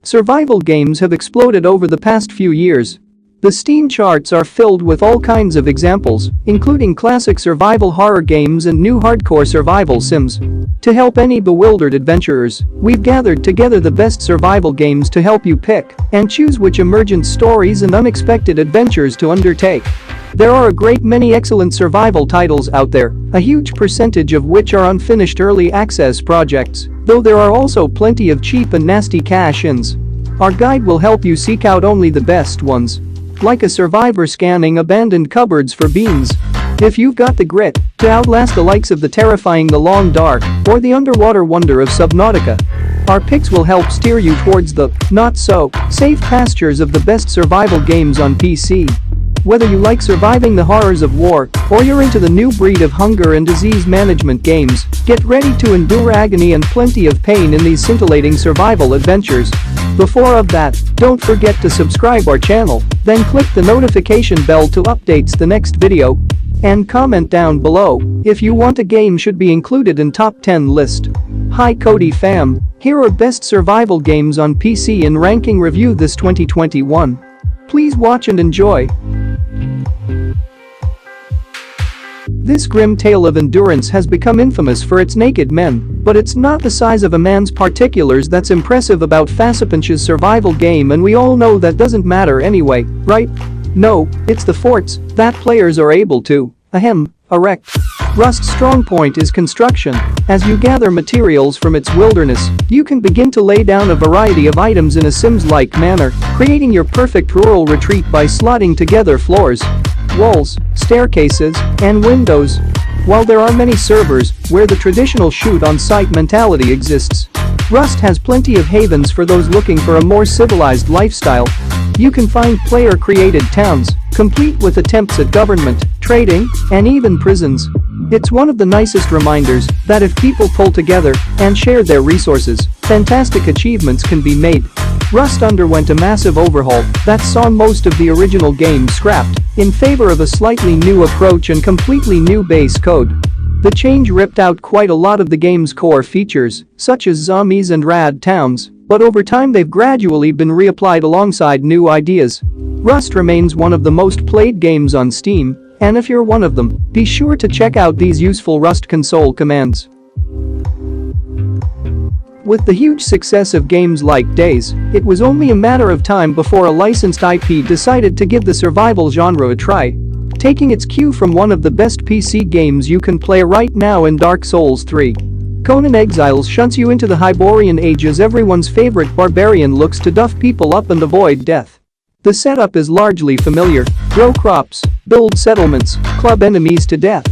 Survival games have exploded over the past few years. The Steam charts are filled with all kinds of examples, including classic survival horror games and new hardcore survival sims. To help any bewildered adventurers, we've gathered together the best survival games to help you pick and choose which emergent stories and unexpected adventures to undertake. There are a great many excellent survival titles out there, a huge percentage of which are unfinished early access projects, though there are also plenty of cheap and nasty cash-ins. Our guide will help you seek out only the best ones. Like a survivor scanning abandoned cupboards for beans. If you've got the grit to outlast the likes of the terrifying The Long Dark or the underwater wonder of Subnautica, our picks will help steer you towards the not-so-safe pastures of the best survival games on PC. Whether you like surviving the horrors of war or you're into the new breed of hunger and disease management games, get ready to endure agony and plenty of pain in these scintillating survival adventures. Before of that, don't forget to subscribe our channel, then click the notification bell to updates the next video. And comment down below if you want a game should be included in top 10 list. Hi Cody fam, here are best survival games on PC in ranking review this 2021. Please watch and enjoy. This grim tale of endurance has become infamous for its naked men, but it's not the size of a man's particulars that's impressive about Fassapinch's survival game, and we all know that doesn't matter anyway, right? No, it's the forts that players are able to erect. Rust's strong point is construction. As you gather materials from its wilderness, you can begin to lay down a variety of items in a Sims-like manner, creating your perfect rural retreat by slotting together floors, walls, staircases, and windows. While there are many servers where the traditional shoot-on-sight mentality exists, Rust has plenty of havens for those looking for a more civilized lifestyle. You can find player-created towns, complete with attempts at government, trading, and even prisons. It's one of the nicest reminders that if people pull together and share their resources, fantastic achievements can be made. Rust underwent a massive overhaul that saw most of the original game scrapped in favor of a slightly new approach and completely new base code. The change ripped out quite a lot of the game's core features, such as zombies and rad towns, but over time they've gradually been reapplied alongside new ideas. Rust remains one of the most played games on Steam, and if you're one of them, be sure to check out these useful Rust console commands. With the huge success of games like Days, it was only a matter of time before a licensed IP decided to give the survival genre a try. Taking its cue from one of the best PC games you can play right now in Dark Souls 3. Conan Exiles shunts you into the Hyborian Age as everyone's favorite barbarian looks to duff people up and avoid death. The setup is largely familiar: grow crops, build settlements, club enemies to death.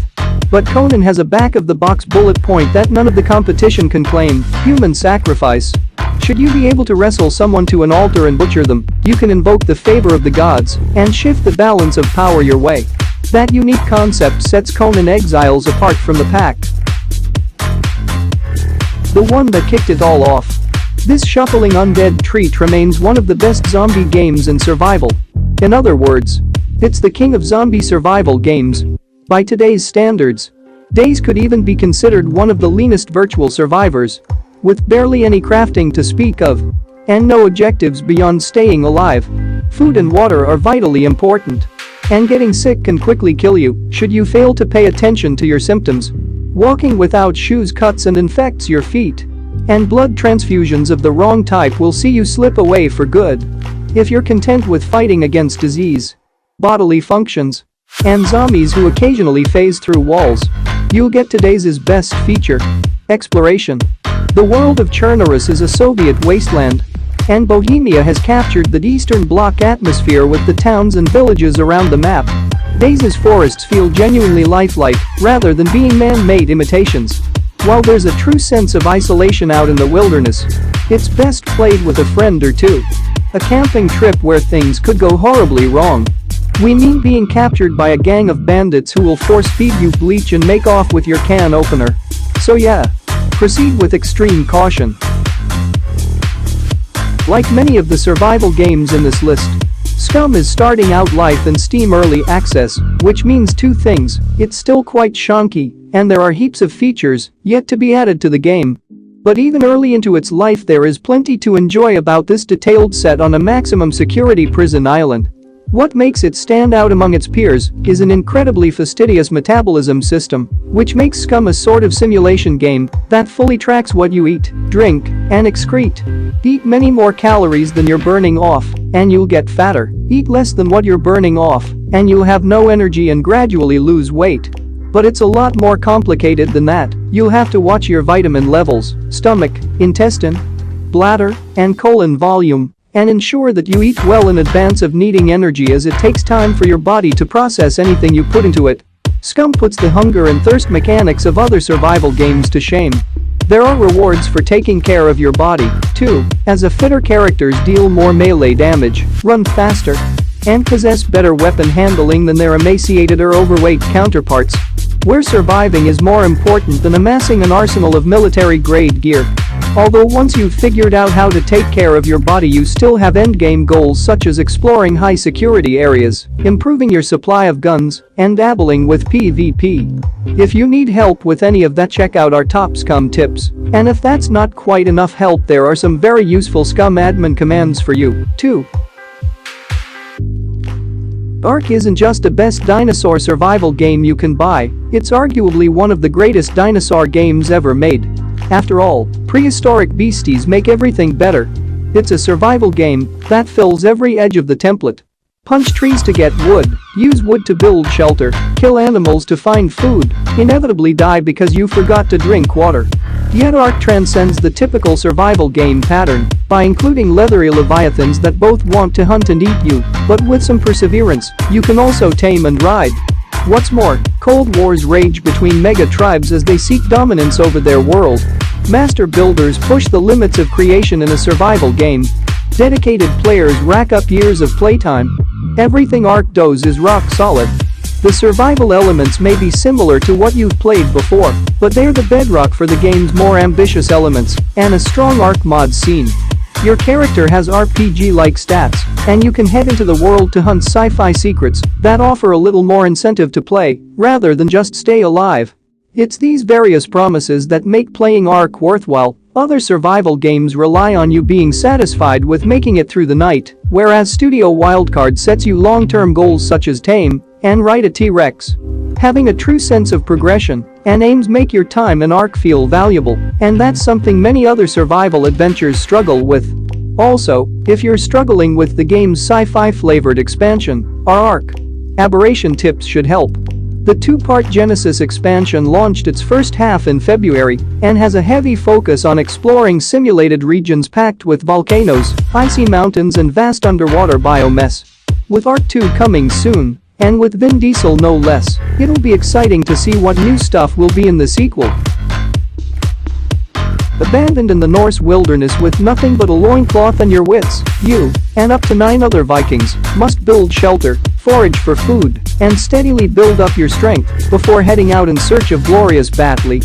But Conan has a back-of-the-box bullet point that none of the competition can claim: human sacrifice. Should you be able to wrestle someone to an altar and butcher them, you can invoke the favor of the gods and shift the balance of power your way. That unique concept sets Conan Exiles apart from the pack. The one that kicked it all off. This shuffling undead treat remains one of the best zombie games in survival. In other words, it's the king of zombie survival games. By today's standards, Days could even be considered one of the leanest virtual survivors, with barely any crafting to speak of, and no objectives beyond staying alive. Food and water are vitally important, and getting sick can quickly kill you should you fail to pay attention to your symptoms. Walking without shoes cuts and infects your feet, and blood transfusions of the wrong type will see you slip away for good. If you're content with fighting against disease, bodily functions, and zombies who occasionally phase through walls, you'll get today's best feature: exploration. The world of Chernarus is a Soviet wasteland, and Bohemia has captured the Eastern Bloc atmosphere with the towns and villages around the map. Days' forests feel genuinely lifelike rather than being man-made imitations. While there's a true sense of isolation out in the wilderness, it's best played with a friend or two. A camping trip where things could go horribly wrong. We mean being captured by a gang of bandits who will force-feed you bleach and make off with your can opener. So yeah, proceed with extreme caution. Like many of the survival games in this list, Scum is starting out life in Steam Early Access, which means two things: it's still quite chunky, and there are heaps of features yet to be added to the game. But even early into its life there is plenty to enjoy about this detailed set on a maximum security prison island. What makes it stand out among its peers is an incredibly fastidious metabolism system, which makes Scum a sort of simulation game that fully tracks what you eat, drink, and excrete. Eat many more calories than you're burning off, and you'll get fatter. Eat less than what you're burning off, and you'll have no energy and gradually lose weight. But it's a lot more complicated than that. You'll have to watch your vitamin levels, stomach, intestine, bladder, and colon volume, and ensure that you eat well in advance of needing energy, as it takes time for your body to process anything you put into it. Scum puts the hunger and thirst mechanics of other survival games to shame. There are rewards for taking care of your body, too, as a fitter characters deal more melee damage, run faster, and possess better weapon handling than their emaciated or overweight counterparts. Where surviving is more important than amassing an arsenal of military-grade gear. Although once you've figured out how to take care of your body, you still have endgame goals such as exploring high-security areas, improving your supply of guns, and dabbling with PvP. If you need help with any of that, check out our top Scum tips. And if that's not quite enough help, there are some very useful Scum admin commands for you, too. Ark isn't just the best dinosaur survival game you can buy, it's arguably one of the greatest dinosaur games ever made. After all, prehistoric beasties make everything better. It's a survival game that fills every edge of the template. Punch trees to get wood, use wood to build shelter, kill animals to find food, inevitably die because you forgot to drink water. Yet Ark transcends the typical survival game pattern by including leathery leviathans that both want to hunt and eat you, but with some perseverance, you can also tame and ride. What's more, cold wars rage between mega tribes as they seek dominance over their world. Master builders push the limits of creation in a survival game. Dedicated players rack up years of playtime. Everything Ark does is rock solid. The survival elements may be similar to what you've played before, but they're the bedrock for the game's more ambitious elements and a strong Ark mod scene. Your character has RPG-like stats, and you can head into the world to hunt sci-fi secrets that offer a little more incentive to play, rather than just stay alive. It's these various promises that make playing Ark worthwhile. Other survival games rely on you being satisfied with making it through the night, whereas Studio Wildcard sets you long-term goals such as tame and ride a T-Rex. Having a true sense of progression and aims make your time in Ark feel valuable, and that's something many other survival adventures struggle with. Also, if you're struggling with the game's sci-fi flavored expansion, our Ark Aberration tips should help. The two-part Genesis expansion launched its first half in February and has a heavy focus on exploring simulated regions packed with volcanoes, icy mountains, and vast underwater biomass. With Ark 2 coming soon, and with Vin Diesel no less, it'll be exciting to see what new stuff will be in the sequel. Abandoned in the Norse wilderness with nothing but a loincloth and your wits, you, and up to 9 other Vikings, must build shelter, forage for food, and steadily build up your strength before heading out in search of glorious battle.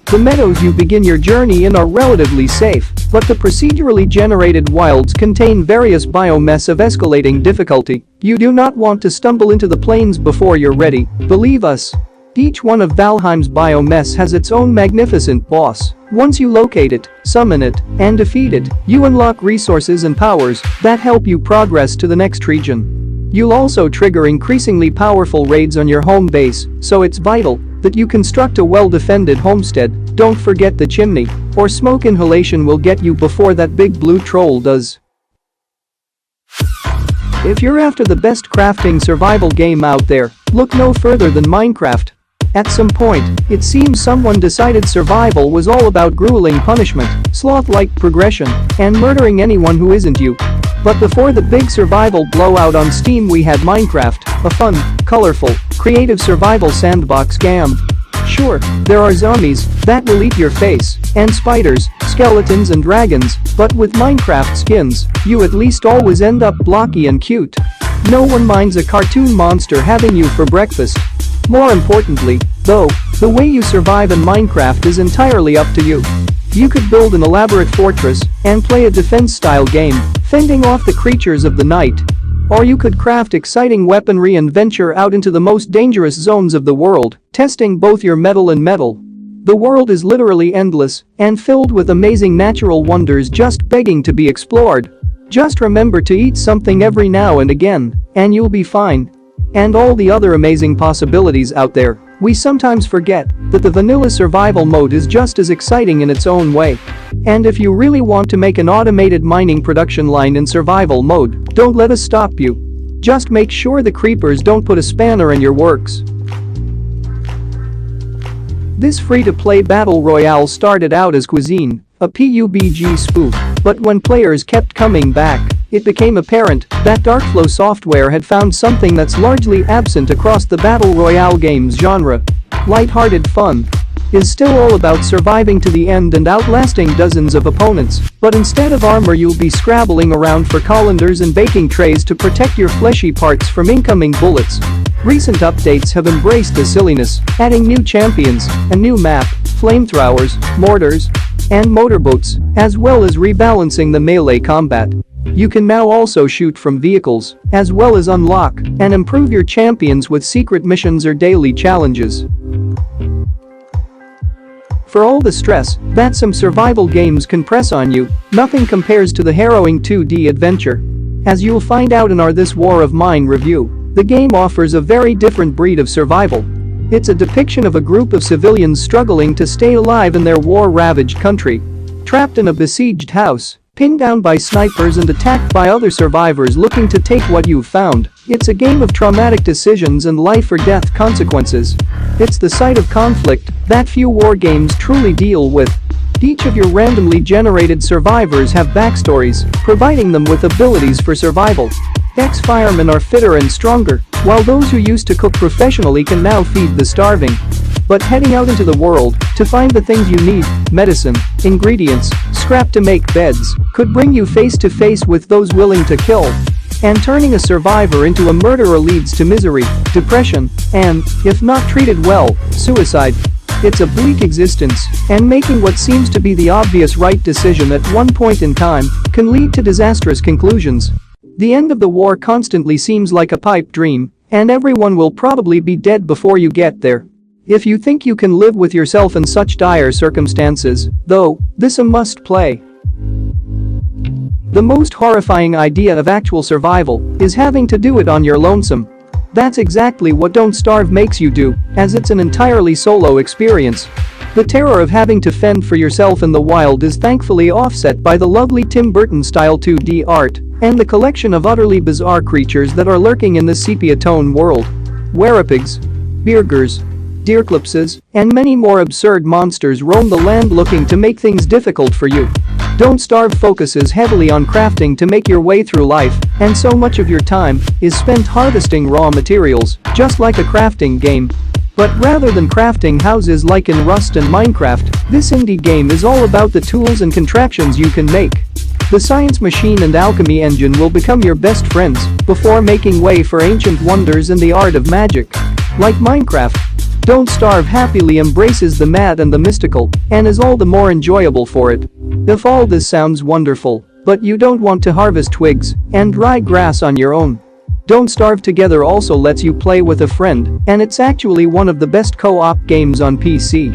The meadows you begin your journey in are relatively safe, but the procedurally generated wilds contain various biomass of escalating difficulty. You do not want to stumble into the plains before you're ready, believe us. Each one of Valheim's biomass has its own magnificent boss. Once you locate it, summon it, and defeat it, you unlock resources and powers that help you progress to the next region. You'll also trigger increasingly powerful raids on your home base, so it's vital that you construct a well-defended homestead. Don't forget the chimney, or smoke inhalation will get you before that big blue troll does. If you're after the best crafting survival game out there, look no further than Minecraft. At some point, it seems someone decided survival was all about grueling punishment, sloth-like progression, and murdering anyone who isn't you. But before the big survival blowout on Steam, we had Minecraft, a fun, colorful, creative survival sandbox game. Sure, there are zombies that will eat your face, and spiders, skeletons, and dragons, but with Minecraft skins, you at least always end up blocky and cute. No one minds a cartoon monster having you for breakfast. More importantly, though, the way you survive in Minecraft is entirely up to you. You could build an elaborate fortress and play a defense-style game, fending off the creatures of the night. Or you could craft exciting weaponry and venture out into the most dangerous zones of the world, testing both your mettle and metal. The world is literally endless and filled with amazing natural wonders just begging to be explored. Just remember to eat something every now and again, and you'll be fine. And all the other amazing possibilities out there. We sometimes forget that the vanilla survival mode is just as exciting in its own way. And if you really want to make an automated mining production line in survival mode, don't let us stop you. Just make sure the creepers don't put a spanner in your works. This free-to-play battle royale started out as Cuisine, a PUBG spoof, but when players kept coming back, it became apparent that Darkflow Software had found something that's largely absent across the battle royale games genre. Light-hearted fun is still all about surviving to the end and outlasting dozens of opponents, but instead of armor you'll be scrabbling around for colanders and baking trays to protect your fleshy parts from incoming bullets. Recent updates have embraced the silliness, adding new champions, a new map, flamethrowers, mortars, and motorboats, as well as rebalancing the melee combat. You can now also shoot from vehicles, as well as unlock and improve your champions with secret missions or daily challenges. For all the stress that some survival games can press on you, nothing compares to the harrowing 2D adventure. As you'll find out in our This War of Mine review, the game offers a very different breed of survival. It's a depiction of a group of civilians struggling to stay alive in their war-ravaged country. Trapped in a besieged house, pinned down by snipers and attacked by other survivors looking to take what you've found, it's a game of traumatic decisions and life-or-death consequences. It's the site of conflict that few war games truly deal with. Each of your randomly generated survivors have backstories, providing them with abilities for survival. Ex-firemen are fitter and stronger, while those who used to cook professionally can now feed the starving. But heading out into the world to find the things you need, medicine, ingredients, scrap to make beds, could bring you face to face with those willing to kill. And turning a survivor into a murderer leads to misery, depression, and, if not treated well, suicide. It's a bleak existence, and making what seems to be the obvious right decision at one point in time can lead to disastrous conclusions. The end of the war constantly seems like a pipe dream, and everyone will probably be dead before you get there. If you think you can live with yourself in such dire circumstances, though, this a must play. The most horrifying idea of actual survival is having to do it on your lonesome. That's exactly what Don't Starve makes you do, as it's an entirely solo experience. The terror of having to fend for yourself in the wild is thankfully offset by the lovely Tim Burton-style 2D art and the collection of utterly bizarre creatures that are lurking in the sepia-tone world. Werepigs, Beergers, Deerclipses, and many more absurd monsters roam the land looking to make things difficult for you. Don't Starve focuses heavily on crafting to make your way through life, and so much of your time is spent harvesting raw materials, just like a crafting game. But rather than crafting houses like in Rust and Minecraft, this indie game is all about the tools and contraptions you can make. The science machine and alchemy engine will become your best friends before making way for ancient wonders and the art of magic. Like Minecraft, Don't Starve happily embraces the mad and the mystical and is all the more enjoyable for it. If all this sounds wonderful, but you don't want to harvest twigs and dry grass on your own, Don't Starve Together also lets you play with a friend, and it's actually one of the best co-op games on PC.